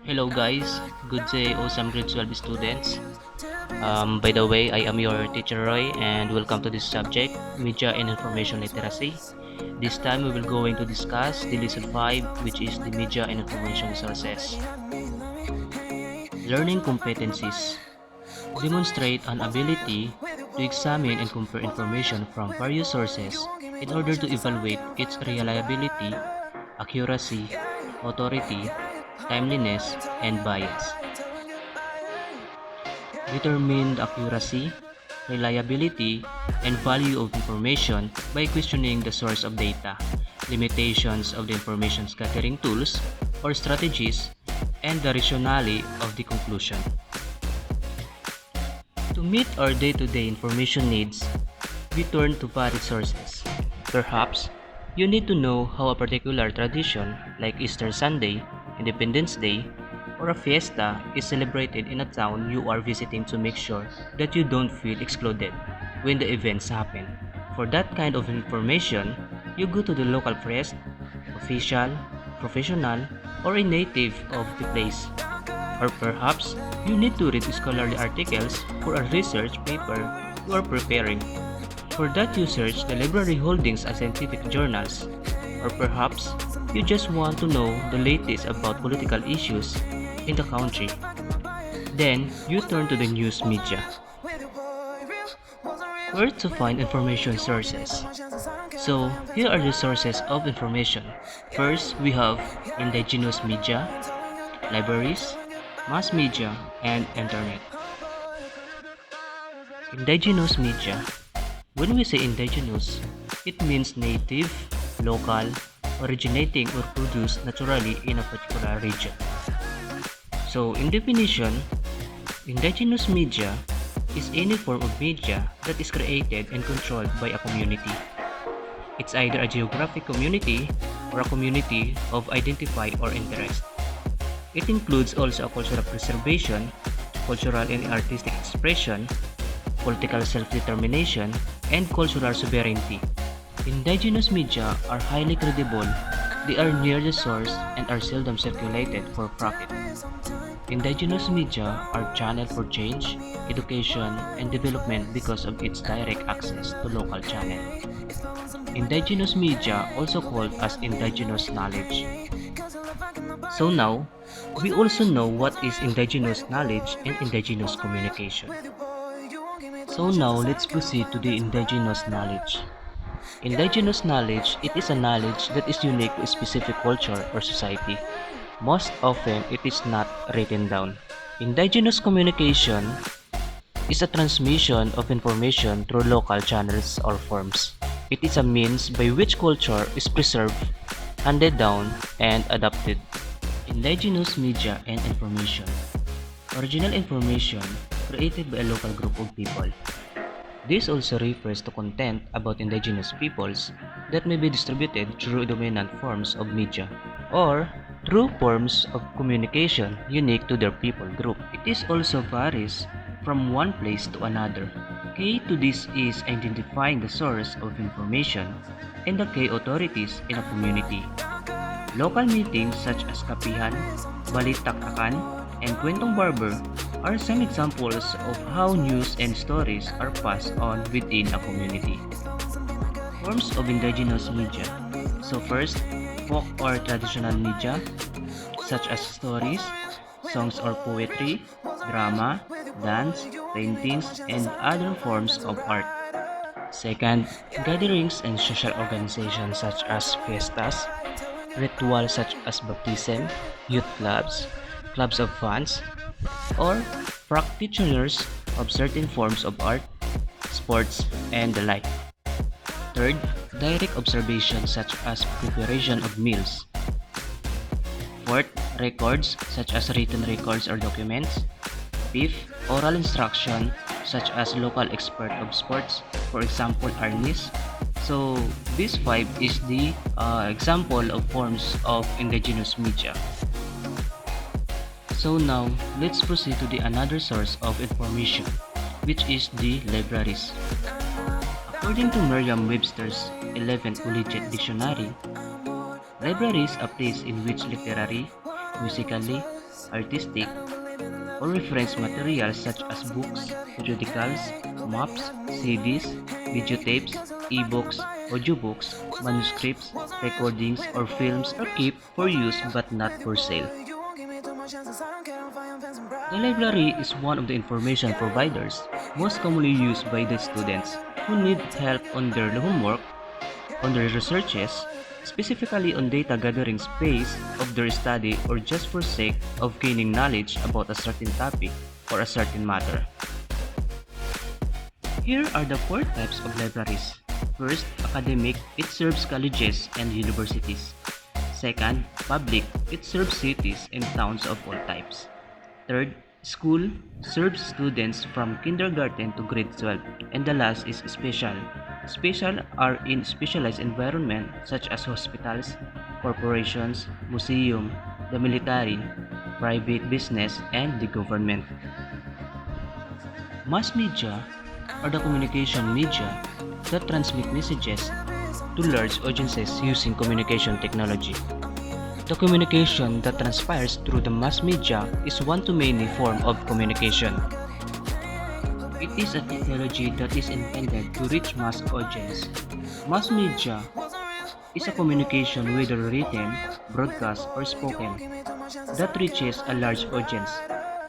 Hello guys, good day awesome grade 12 students. By the way, I am your teacher Roy and welcome to this subject, Media and Information Literacy. This time we will going to discuss the lesson 5 which is the Media and Information Sources. Learning competencies demonstrate an ability to examine and compare information from various sources in order to evaluate its reliability, accuracy, authority, timeliness, and bias. Determine the accuracy, reliability, and value of information by questioning the source of data, limitations of the information gathering tools or strategies, and the rationale of the conclusion. To meet our day-to-day information needs, we turn to varied sources. Perhaps, you need to know how a particular tradition like Easter Sunday, Independence Day, or a fiesta is celebrated in a town you are visiting to make sure that you don't feel excluded when the events happen. For that kind of information, you go to the local press, official, professional, or a native of the place. Or perhaps, you need to read scholarly articles for a research paper you are preparing. For that you search the library holdings of scientific journals. Or perhaps, you just want to know the latest about political issues in the country. Then, you turn to the news media. Where to find information sources? So, here are the sources of information. First, we have indigenous media, libraries, mass media, and internet. Indigenous media. When we say indigenous, it means native, local, originating or produced naturally in a particular region. So, in definition, indigenous media is any form of media that is created and controlled by a community. It's either a geographic community or a community of identify or interest. It includes also a cultural preservation, cultural and artistic expression, political self-determination, and cultural sovereignty. Indigenous media are highly credible, they are near the source and are seldom circulated for profit. Indigenous media are channel for change, education, and development because of its direct access to local channel. Indigenous media also called as indigenous knowledge. So now, we also know what is indigenous knowledge and indigenous communication. So now let's proceed to the indigenous knowledge. Indigenous knowledge, it is a knowledge that is unique to a specific culture or society. Most often, it is not written down. Indigenous communication is a transmission of information through local channels or forms. It is a means by which culture is preserved, handed down, and adapted. Indigenous media and information. Original information created by a local group of people. This also refers to content about indigenous peoples that may be distributed through dominant forms of media or through forms of communication unique to their people group. It is also varies from one place to another. Key to this is identifying the source of information and the key authorities in a community. Local meetings such as kapihan, balitaktakan, and kwentong barber are some examples of how news and stories are passed on within a community. Forms of indigenous media. So first, folk or traditional media such as stories, songs or poetry, drama, dance, paintings, and other forms of art. Second, gatherings and social organizations such as fiestas, rituals such as baptism, youth clubs, clubs of fans, or practitioners of certain forms of art, sports, and the like. Third, direct observation such as preparation of meals. Fourth, records such as written records or documents. Fifth, oral instruction such as local expert of sports, for example, Arnis. So, this five is the example of forms of indigenous media. So now, let's proceed to the another source of information, which is the libraries. According to Merriam-Webster's 11th Collegiate Dictionary, library is a place in which literary, musically, artistic, or reference materials such as books, periodicals, maps, CDs, videotapes, ebooks, audiobooks, manuscripts, recordings, or films are kept for use but not for sale. The library is one of the information providers most commonly used by the students who need help on their homework, on their researches, specifically on data gathering space of their study or just for sake of gaining knowledge about a certain topic or a certain matter. Here are the four types of libraries. First, academic, it serves colleges and universities. Second, public, it serves cities and towns of all types. Third, school, serves students from kindergarten to grade 12. And the last is special. Special are in specialized environment such as hospitals, corporations, museum, the military, private business, and the government. Mass media are the communication media that transmit messages to large audiences using communication technology. The communication that transpires through the mass media is one-to-many form of communication. It is a technology that is intended to reach mass audience. Mass media is a communication whether written, broadcast, or spoken that reaches a large audience.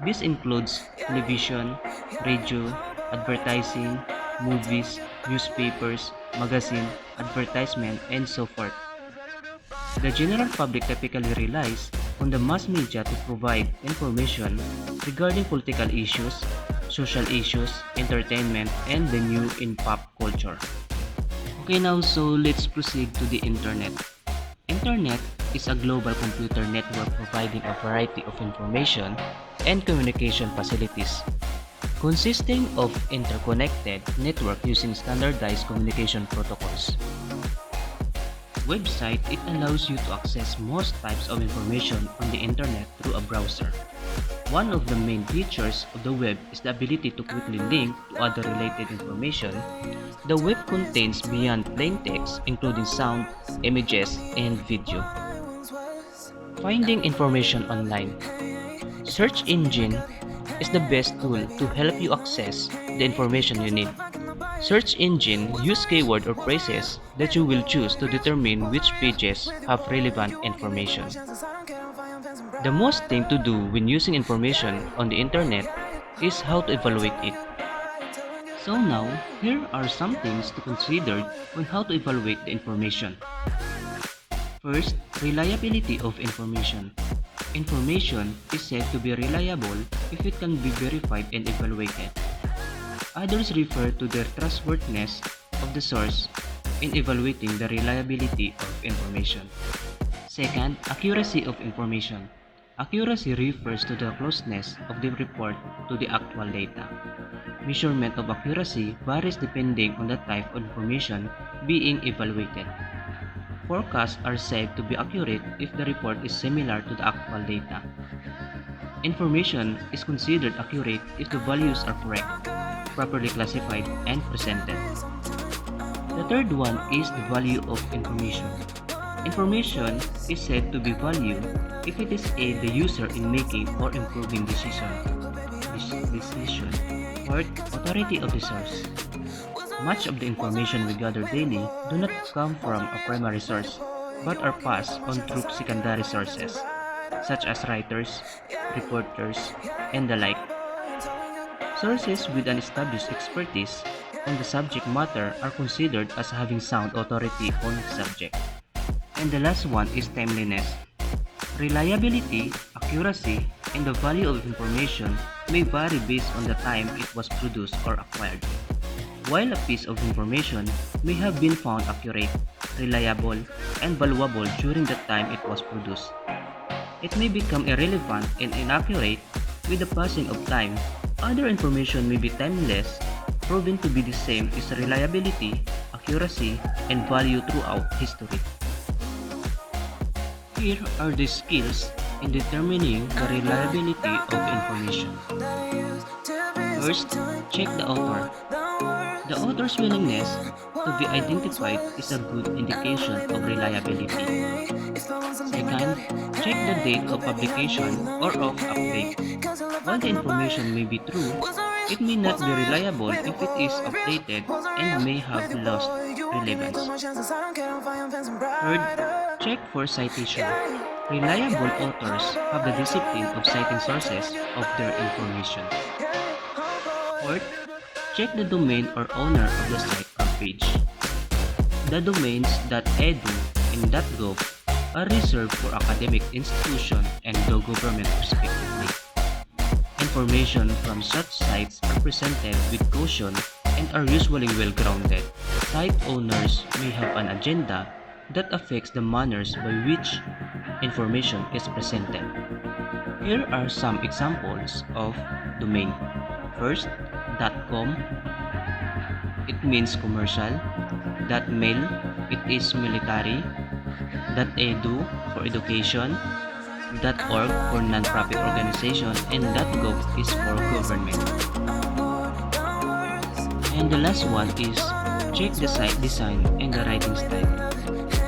This includes television, radio, advertising, movies, newspapers, magazine, advertisement, and so forth. The general public typically relies on the mass media to provide information regarding political issues, social issues, entertainment, and the new in pop culture. Okay, now so let's proceed to the internet. Internet is a global computer network providing a variety of information and communication facilities, consisting of interconnected network using standardized communication protocols. Website, it allows you to access most types of information on the internet through a browser. One of the main features of the web is the ability to quickly link to other related information. The web contains beyond plain text, including sound, images, and video. Finding information online. Search engine is the best tool to help you access the information you need. Search engine use keyword or phrases that you will choose to determine which pages have relevant information. The most thing to do when using information on the internet is how to evaluate it. So now, here are some things to consider on how to evaluate the information. First, reliability of information. Information is said to be reliable if it can be verified and evaluated. Others refer to the trustworthiness of the source in evaluating the reliability of information. Second, accuracy of information. Accuracy refers to the closeness of the report to the actual data. Measurement of accuracy varies depending on the type of information being evaluated. Forecasts are said to be accurate if the report is similar to the actual data. Information is considered accurate if the values are correct, properly classified, and presented. The third one is the value of information. Information is said to be value if it is aid the user in making or improving decision. Fourth, authority of the source. Much of the information we gather daily do not come from a primary source, but are passed on through secondary sources, such as writers, reporters, and the like. Sources with an established expertise on the subject matter are considered as having sound authority on the subject. And the last one is timeliness. Reliability, accuracy, and the value of information may vary based on the time it was produced or acquired. While a piece of information may have been found accurate, reliable, and valuable during the time it was produced, it may become irrelevant and inaccurate with the passing of time. Other information may be timeless, proven to be the same as reliability, accuracy, and value throughout history. Here are the skills in determining the reliability of information. First, check the author. The author's willingness to be identified is a good indication of reliability. Second, check the date of publication or of update. While the information may be true, it may not be reliable if it is updated and may have lost relevance. Third, check for citation. Reliable authors have the discipline of citing sources of their information. Fourth, check the domain or owner of the site or page. The domains .edu and .gov are reserved for academic institution and government respectively. Information from such sites are presented with caution and are usually well-grounded. Site owners may have an agenda that affects the manners by which information is presented. Here are some examples of domain. First, .com, it means commercial. .mil, it is military. .edu for education. .org for non-profit organization, and .gov is for government. And the last one is check the site design and the writing style.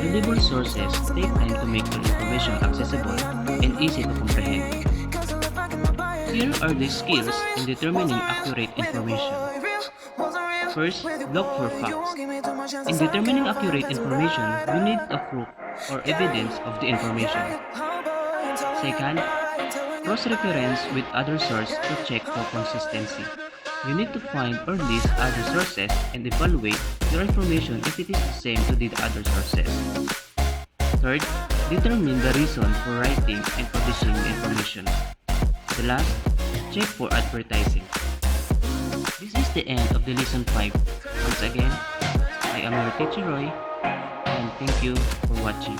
Reliable sources take time to make their information accessible and easy to comprehend. Here are the skills in determining accurate information. First, look for facts. In determining accurate information, you need a proof or evidence of the information. Second, cross-reference with other sources to check for consistency. You need to find or list other sources and evaluate your information if it is the same to the other sources. Third, determine the reason for writing and publishing the information. The last, check for advertising. This is the end of the lesson 5. Once again, I am your teacher Roy, and thank you for watching.